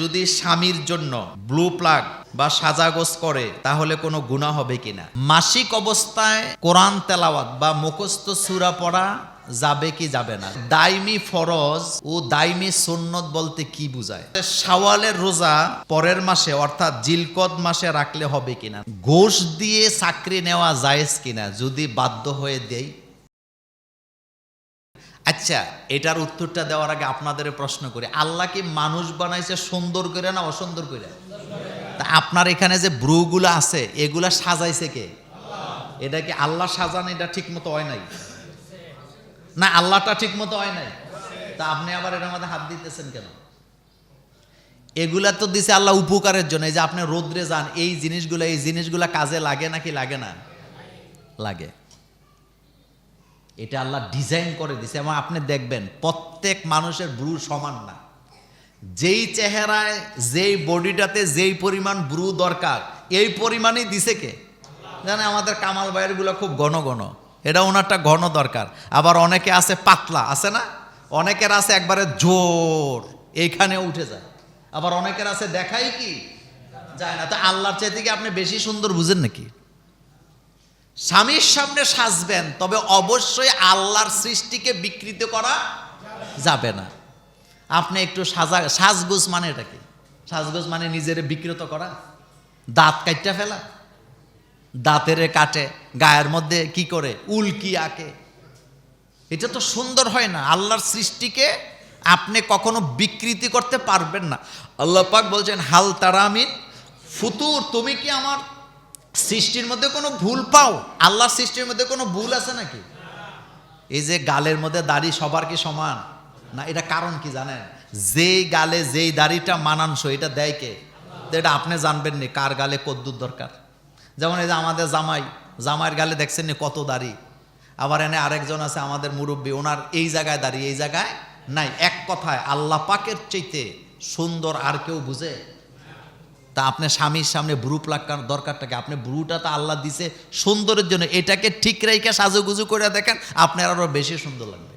যদি স্বামীর জন্য ব্লু প্লাগ বা সাজাগোজ করে তাহলে কোনো গুনাহ হবে কিনা? মাসিক অবস্থায় কোরআন তেলাওয়াত বা মুখস্থ সূরা পড়া যাবে কি যাবে না? দাইমি ফরজ ও দাইমি সুন্নত বলতে কি বোঝায়? শাওয়ালের রোজা পরের মাসে অর্থাৎ জিলকদ মাসে রাখলে হবে কিনা? ঘুষ দিয়ে চাকরি নেওয়া জায়েজ কিনা যদি বাধ্য হয়ে দেই? আচ্ছা, এটার উত্তরটা দেওয়ার আগে আপনাদের প্রশ্ন করি, আল্লাহ কি মানুষ বানাইছে সুন্দর করে না অসুন্দর করে? তা আপনার এখানে যে ব্রুগুলো আছে এগুলা সাজাইছে কে? এটা কি আল্লাহ সাজান? এটা ঠিক মতো হয় নাই না? আল্লাহটা ঠিক মতো হয় নাই, তা আপনি আবার এটার মধ্যে হাত দিতেছেন কেন? এগুলা তো দিছে আল্লাহ উপকারের জন্য। এই যে আপনি রোদ্রে যান, এই জিনিসগুলা কাজে লাগে নাকি লাগে না? লাগে। এটা আল্লাহ ডিজাইন করে দিছে এবং আপনি দেখবেন প্রত্যেক মানুষের ব্রু সমান না। যেই চেহারায় যেই বডিটাতে যেই পরিমাণ ব্রু দরকার এই পরিমাণই দিছে কে? জানে আমাদের কামাল ভাইয়ের গুলো খুব ঘন ঘন, এটা ওনারটা ঘন দরকার। আবার অনেকে আছে পাতলা, আছে না? অনেকের আছে একবারে জোর, এইখানে উঠে যায়। আবার অনেকের আছে দেখাই কি যায় না। তো আল্লাহর চাইতে কি আপনি বেশি সুন্দর বুঝেন নাকি? স্বামীর সামনে সাজবেন, তবে অবশ্যই আল্লাহর সৃষ্টিকে বিকৃত করা যাবে না। আপনি একটু সাজগোজ মানে এটা কি? সাজগোজ মানে নিজের বিকৃত করা, দাঁত কাটটা ফেলা, দাঁতের কাটে, গায়ের মধ্যে কি করে উল্কি আঁকে, এটা তো সুন্দর হয় না। আল্লাহর সৃষ্টিকে আপনি কখনো বিকৃতি করতে পারবেন না। আল্লাহ পাক বলছেন হাল তারামিন ফুতুর, তুমি কি আমার সৃষ্টির মধ্যে কোনো ভুল পাও? আল্লাহর সৃষ্টির মধ্যে কোনো ভুল আছে নাকি? এই যে গালের মধ্যে দাড়ি সবার কি সমান না? এটা কারণ কি জানেন? যেই গালে যেই দাড়িটা মানানসই এটা দেয় কে? এটা আপনি জানবেন নি কার গালে কদ্দুর দরকার। যেমন এই যে আমাদের জামাইয়ের গালে দেখছেন নি কত দাড়ি। আবার এনে আরেকজন আছে আমাদের মুরব্বী, ওনার এই জায়গায় দাড়ি এই জায়গায় নাই। এক কথায় আল্লাহ পাকের চাইতে সুন্দর আর কেউ বুঝে? তা আপনি স্বামীর সামনে ব্রু প্লাগ দরকারটাকে? আপনি ব্রুটা তো আল্লাহ দিছে সুন্দরের জন্য, এটাকে ঠিক রেখে সাজুগুজু করে দেখেন আপনার আরো বেশি সুন্দর লাগবে।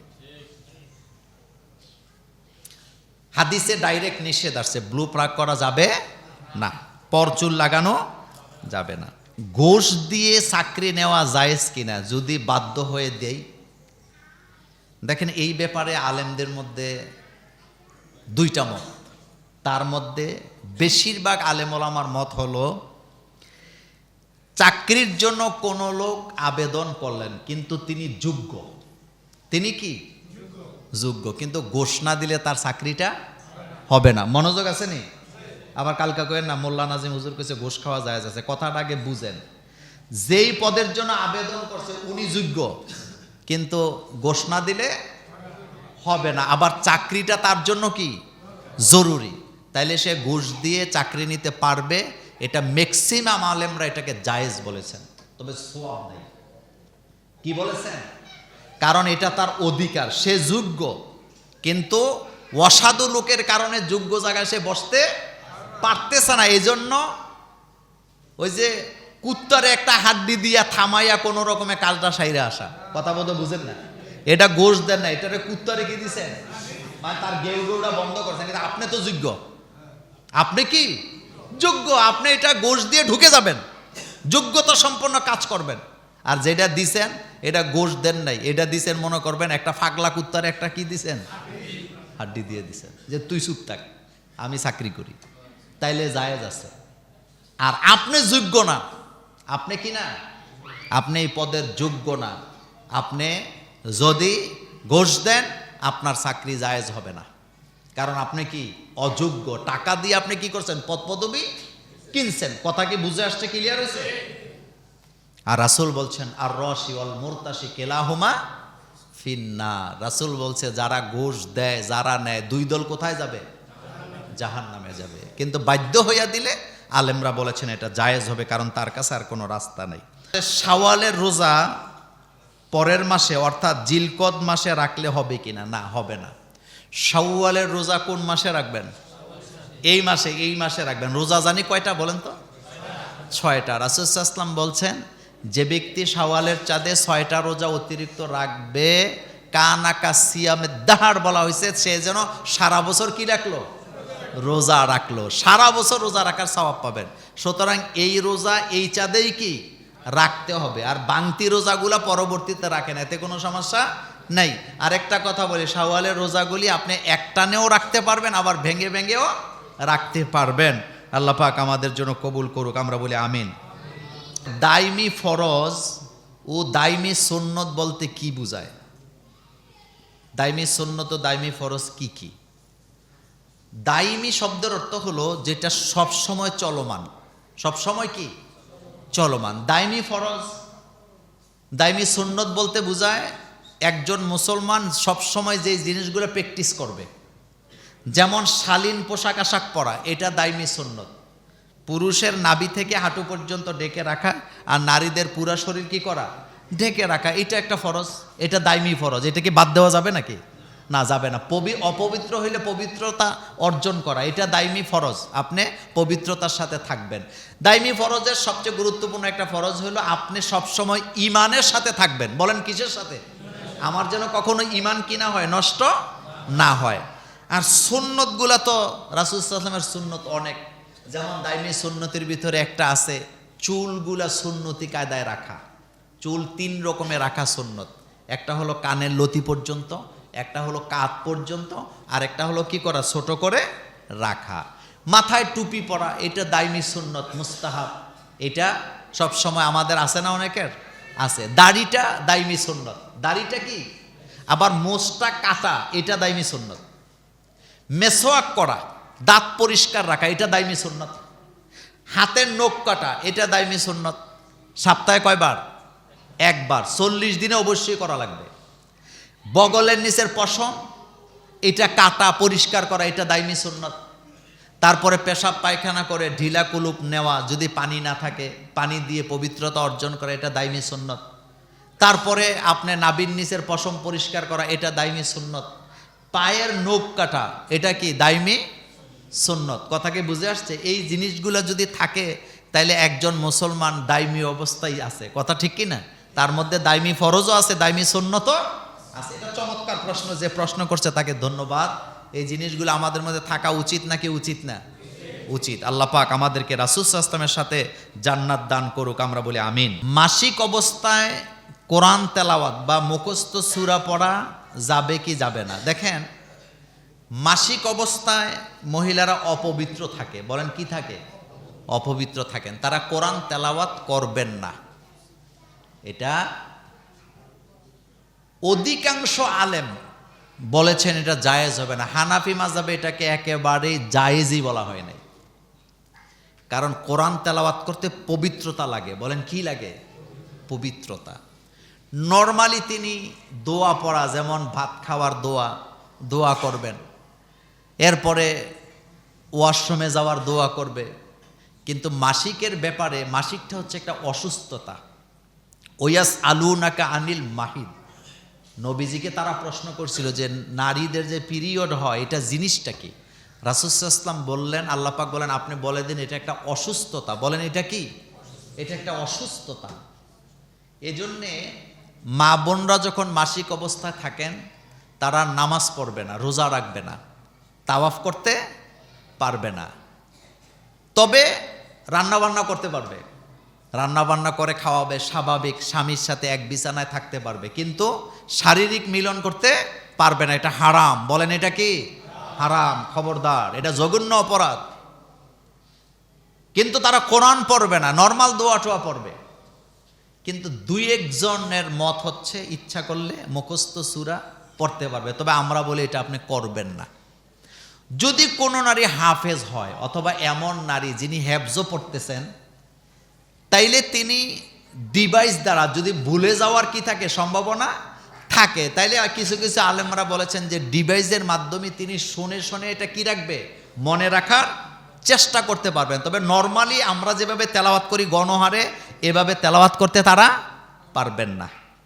হাদিসে ডাইরেক্ট নিষেধ আসছে, ব্লু প্লাগ করা যাবে না, পরচুল লাগানো যাবে না। ঘুষ দিয়ে চাকরি নেওয়া জায়েজ কিনা যদি বাধ্য হয়ে দেই? দেখেন এই ব্যাপারে আলেমদের মধ্যে দুইটা মত। তার মধ্যে বেশিরভাগ আলেম ওলামার মত হলো, চাকরির জন্য কোনো লোক আবেদন করলেন কিন্তু তিনি যোগ্য, তিনি কি যোগ্য, কিন্তু ঘুষ না দিলে তার চাকরিটা হবে না। মনোযোগ আছে নি? আবার কালকা কয়েন না মোল্লা নাজিম হুজুর কইছে ঘুষ খাওয়া জায়েজ আছে, কথাটা আগে বুঝেন। যেই পদের জন্য আবেদন করছে উনি যোগ্য, কিন্তু ঘুষ না দিলে হবে না। আবার চাকরিটা তার জন্য কি জরুরি, তাইলে সে ঘুষ দিয়ে চাকরি নিতে পারবে। এটা ম্যাক্সিমাম আলেমরা এটাকে জায়েজ বলেছেন, তবে সওয়াব নেই। কি বলেছেন? কারণ এটা তার অধিকার, সে যোগ্য, কিন্তু অসাধু লোকের কারণে যোগ্য জায়গায় সে বসতে পারতেছে না। এই জন্য ওই যে কুত্তারে একটা হাড্ডি দিয়া থামাইয়া কোনো রকমে কাজটা সাইরে আসা, কথা বলতে বুঝেন না? এটা ঘুষ দেন না, এটারে কুত্তারে কি দিছেন, মানে তার গেউটা বন্ধ করছেন। কিন্তু আপনি তো যোগ্য, আপনি কি যোগ্য, আপনি এটা ঘুষ দিয়ে ঢুকে যাবেন, যোগ্যতা সম্পন্ন কাজ করবেন। আর যেটা দিছেন এটা ঘুষ দেন নাই, এটা দিছেন মনে করবেন একটা ফাগলা কুত্তারে একটা কি দিছেন, হাড্ডি দিয়ে দিছেন যে তুই চুপ থাক আমি চাকরি করি, তাইলে জায়েজ আছে। আর আপনি যোগ্য না, আপনি কি না, আপনি এই পদের যোগ্য না, আপনি যদি ঘুষ দেন আপনার চাকরি জায়েজ হবে না। কারণ আপনি কি অযোগ্য, টাকা দিয়ে আপনি কি করছেন, পদ পদবি কিনছেন। কথা কি বুঝে আসছে, ক্লিয়ার হয়েছে? আর রাসূল বলছেন আর রশি ওয়াল মুরতাশি কিলাহুমা ফিন্নার। রাসূল বলছে যারা ঘুষ দেয় যারা নেয় দুই দল কোথায় যাবে? জাহান্নামে যাবে। কিন্তু বাধ্য হইয়া দিলে আলেমরা বলেছেন এটা জায়েজ হবে, কারণ তার কাছে আর কোনো রাস্তা নেই। শাওয়ালের রোজা পরের মাসে অর্থাৎ জিলকদ মাসে রাখলে হবে কিনা? না, হবে না। শাওয়ালের রোজা কোন মাসে রাখবেন? এই মাসে রাখবেন। রোজা জানি কয়টা বলেন তো? 6টা। রাসূল সাল্লাল্লাহু আলাইহি ওয়াসাল্লাম বলছেন যে ব্যক্তি শাওয়ালের চাঁদে 6টা রোজা অতিরিক্ত রাখবে, কানাকা সিয়ামে দাহার বলা হয়েছে, সে যেন সারা বছর কি রাখলো? রোজা রাখলো, সারা বছর রোজা রাখার সওয়াব পাবেন। সুতরাং এই রোজা এই চাঁদেই কি রাখতে হবে, আর বাংতি রোজাগুলা পরবর্তীতে রাখেন, এতে কোনো সমস্যা নেই। আর একটা কথা বলি, শাওয়ালের রোজাগুলি আপনি একটানেও রাখতে পারবেন, আবার ভেঙে ভেঙেও রাখতে পারবেন। আল্লাহ পাক আমাদের জন্য কবুল করুক, আমরা বলি আমিন। দাইমি ফরজ ও দাইমি সুন্নত বলতে কি বুঝায়? দাইমি সুন্নত ও দাইমি ফরজ কি কি? দাইমি শব্দের অর্থ হলো যেটা সব সময় চলমান, সব সময় কি চলমান। দাইমি ফরজ, দাইমি সুন্নত বলতে বোঝায় একজন মুসলমান সব সময় যে জিনিসগুলো প্র্যাকটিস করবে, যেমন শালীন পোশাক আশাক পরা, এটা দাইমি সুন্নত। পুরুষের নাভি থেকে হাঁটু পর্যন্ত ঢেকে রাখা, আর নারীদের পুরা শরীর কি করা, ঢেকে রাখা, এটা একটা ফরজ, এটা দাইমি ফরজ। এটা কি বাদ দেওয়া যাবে নাকি? না, যাবে না। অপবিত্র হইলে পবিত্রতা অর্জন করা, এটা দাইমি ফরজ, আপনি পবিত্রতার সাথে থাকবেন। দাইমি ফরজের সবচেয়ে গুরুত্বপূর্ণ একটা ফরজ হলো আপনি সবসময় ইমানের সাথে থাকবেন। বলেন কিসের সাথে? আমার যেন কখনো ইমান কি না হয়, নষ্ট না হয়। আর সুন্নতগুলা তো রাসূল সাল্লাল্লাহু আলাইহি ওয়াসাল্লামের সুন্নত অনেক, যেমন দাইমি সুন্নতের ভিতরে একটা আছে চুলগুলা সুন্নতি কায়দায় রাখা। চুল 3 রকমের রাখা সুন্নত, একটা হলো কানের লতি পর্যন্ত, একটা হলো কাঁধ পর্যন্ত, আর একটা হলো কি করা, ছোট করে রাখা। মাথায় টুপি পরা, এটা দাইমি সুন্নত, মুস্তাহাব, এটা সব সময় আমাদের আছে না, অনেকের আছে। দাড়িটা দাইমি সুন্নত, দাড়িটা কি আবার মোচটা কাটা, এটা দাইমি সুন্নত। মেসওয়াক করা, দাঁত পরিষ্কার রাখা, এটা দাইমি সুন্নত। হাতের নখ কাটা, এটা দাইমি সুন্নত। সপ্তাহে কয়বার? একবার, 40 দিনে অবশ্যই করা লাগবে। বগলের নিচের পশম, এটা কাটা পরিষ্কার করা, এটা দাইমি সুন্নত। তারপরে পেশাব পায়খানা করে ঢিলা কুলুপ নেওয়া, যদি পানি না থাকে পানি দিয়ে পবিত্রতা অর্জন করা, এটা দাইমি সুন্নত। তারপরে আপনি নাভির নিচের পশম পরিষ্কার করা, এটা দাইমি সুন্নত। পায়ের নখ কাটা, এটা কি দাইমি সুন্নত। কথা কি বুঝে আসছে? এই জিনিসগুলো যদি থাকে তাইলে একজন মুসলমান দাইমি অবস্থায় আছে, কথা ঠিক কি না? তার মধ্যে দাইমি ফরজও আছে, দাইমি সুন্নতও আছে। এটা চমৎকার প্রশ্ন, যে প্রশ্ন করছে তাকে ধন্যবাদ। এই জিনিসগুলো আমাদের মধ্যে থাকা উচিত নাকি উচিত না? উচিত। আল্লাহ পাক আমাদেরকে রাসূল সাল্লাল্লাহু আলাইহি ওয়াসাল্লামের সাথে জান্নাত দান করুক, আমরা বলি আমিন। মাসিক অবস্থায় কোরআন তেলাওয়াত বা মুখস্থ সূরা পড়া যাবে কি যাবে না? দেখেন, মাসিক অবস্থায় মহিলারা অপবিত্র থাকে। বলেন কি থাকে? অপবিত্র থাকেন, তারা কোরআন তেলাওয়াত করবেন না। এটা অধিকাংশ আলেম বলেছেন এটা জায়েজ হবে না। হানাফি মাযহাবে এটাকে একেবারেই জায়েজই বলা হয় নাই, কারণ কোরআন তেলাওয়াত করতে পবিত্রতা লাগে। বলেন কি লাগে? পবিত্রতা। নরমালি তিনি দোয়া পড়া, যেমন ভাত খাওয়ার দোয়া, দোয়া করবেন, এরপরে ওয়াশরুমে যাওয়ার দোয়া করবে। কিন্তু মাসিকের ব্যাপারে, মাসিকটা হচ্ছে একটা অসুস্থতা। ওয়াস আলুনাকা আনিল মাহিদ, নবীজিকে তারা প্রশ্ন করছিল যে নারীদের যে পিরিয়ড হয় এটা জিনিসটা কি? রাসূল সাল্লাল্লাহু আলাইহি ওয়াসাল্লাম বললেন, আল্লাহ পাক বলেন আপনি বলে দিন এটা একটা অসুস্থতা। বলেন এটা কি? এটা একটা অসুস্থতা। এজন্যে মা বোনরা যখন মাসিক অবস্থায় থাকেন তারা নামাজ পড়বে না, রোজা রাখবে না, তাওয়াফ করতে পারবে না। তবে রান্নাবান্না করতে পারবে, রান্নাবান্না করে খাওয়াবে, স্বাভাবিক স্বামীর সাথে এক বিছানায় থাকতে পারবে, কিন্তু শারীরিক মিলন করতে পারবে না। এটা হারাম। বলেন এটা কি? হারাম, খবরদার, এটা জঘন্য অপরাধ। কিন্তু তারা কোরআন পড়বে না, নর্মাল দোয়া টোয়া পড়বে। কিন্তু 2-1 জনের মত হচ্ছে ইচ্ছা করলে মুখস্থ সূরা পড়তে পারবে, তবে আমরা বলি এটা আপনি করবেন না। যদি কোনো নারী হাফেজ হয়, অথবা এমন নারী যিনি হেফজও পড়তেছেন, তাইলে তিনি ডিভাইস দ্বারা যদি ভুলে যাওয়ার কি থাকে, সম্ভাবনা থাকে, তাইলে কিছু কিছু আলেমরা বলেছেন যে ডিভাইসের মাধ্যমে তিনি শুনে শুনে এটা কি রাখবে, মনে রাখার চেষ্টা করতে পারবেন। তবে নর্মালি আমরা যেভাবে তেলাওয়াত করি গণহারে, এভাবে তেলাওয়াত করতে তারা পারবেন না।